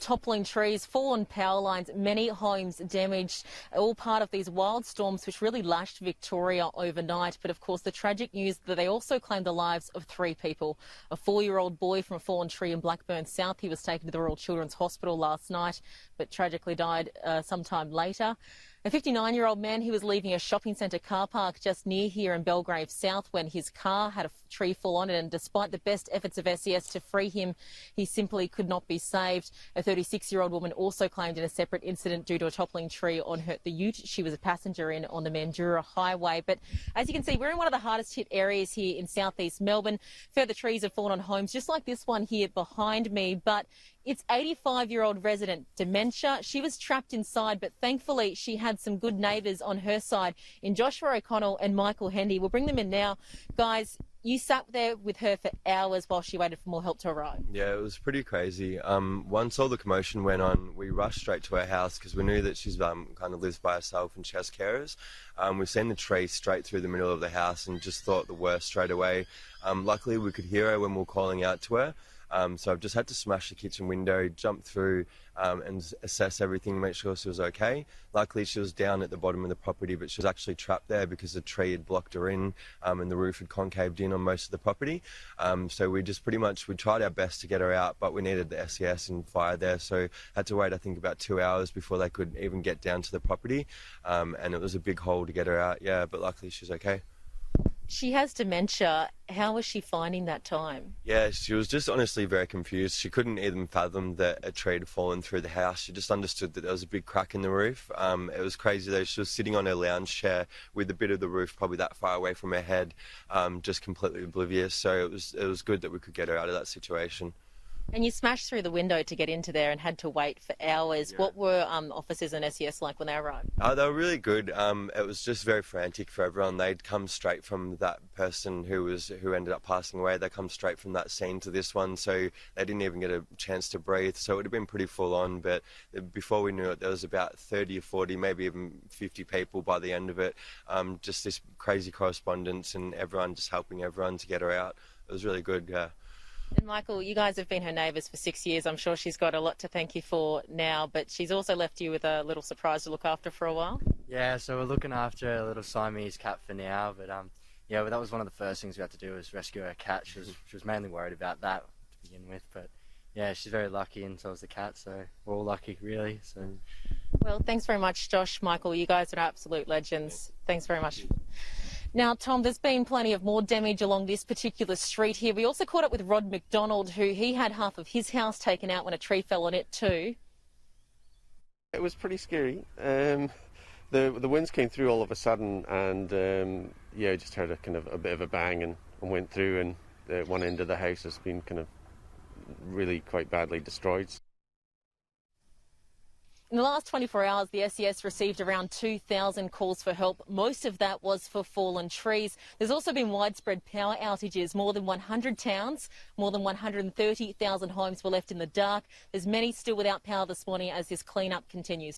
Toppling trees, fallen power lines, many homes damaged, all part of these wild storms which really lashed Victoria overnight. But of course the tragic news that they also claimed the lives of 3 people. A 4-year-old boy from a fallen tree in Blackburn South. He was taken to the Royal Children's Hospital last night but tragically died sometime later. A 59-year-old man, he was leaving a shopping centre car park just near here in Belgrave South when his car had a tree fall on it, and despite the best efforts of SES to free him, he simply could not be saved. A 36-year-old woman also claimed in a separate incident due to a toppling tree on the ute she was a passenger in on the Mandurah Highway. But as you can see, we're in one of the hardest hit areas here in southeast Melbourne. Further trees have fallen on homes just like this one here behind me, but it's 85-year-old resident dementia. She was trapped inside, but thankfully she had some good neighbours on her side in Joshua O'Connell and Michael Hendy. We'll bring them in now. Guys, you sat there with her for hours while she waited for more help to arrive. Yeah, it was pretty crazy. Once all the commotion went on, we rushed straight to her house because we knew that she's kind of lives by herself and she has carers. We've seen the tree straight through the middle of the house and just thought the worst straight away. Luckily, we could hear her when we were calling out to her. So I've just had to smash the kitchen window, jump through and assess everything, make sure she was okay. Luckily, she was down at the bottom of the property, but she was actually trapped there because the tree had blocked her in and the roof had concaved in on most of the property. So we tried our best to get her out, but we needed the SES and Fire there, so had to wait, I think, about 2 hours before they could even get down to the property. And it was a big haul to get her out, yeah, but luckily she's okay. She has dementia. How was she finding that time? Yeah, she was just honestly very confused. She couldn't even fathom that a tree had fallen through the house. She just understood that there was a big crack in the roof. It was crazy though. She was sitting on her lounge chair with a bit of the roof probably that far away from her head, just completely oblivious. So it was good that we could get her out of that situation. And you smashed through the window to get into there and had to wait for hours. Yeah. What were officers and SES like when they arrived? They were really good. It was just very frantic for everyone. They'd come straight from that person who ended up passing away. They come straight from that scene to this one, so they didn't even get a chance to breathe. So it would have been pretty full on. But before we knew it, there was about 30 or 40, maybe even 50 people by the end of it. Just this crazy correspondence and everyone just helping everyone to get her out. It was really good. Yeah. And Michael, you guys have been her neighbours for 6 years. I'm sure she's got a lot to thank you for now, but she's also left you with a little surprise to look after for a while. Yeah, so we're looking after a little Siamese cat for now, but yeah, that was one of the first things we had to do was rescue her cat. She was mainly worried about that to begin with, but yeah, she's very lucky and so is the cat, so we're all lucky really. So. Well, thanks very much, Josh, Michael. You guys are absolute legends. Thanks very much. Now, Tom, there's been plenty of more damage along this particular street here. We also caught up with Rod McDonald, he had half of his house taken out when a tree fell on it too. It was pretty scary. The winds came through all of a sudden and, yeah, just heard a bit of a bang and went through, and one end of the house has been kind of really quite badly destroyed. In the last 24 hours, the SES received around 2,000 calls for help. Most of that was for fallen trees. There's also been widespread power outages. More than 100 towns, more than 130,000 homes were left in the dark. There's many still without power this morning as this clean-up continues.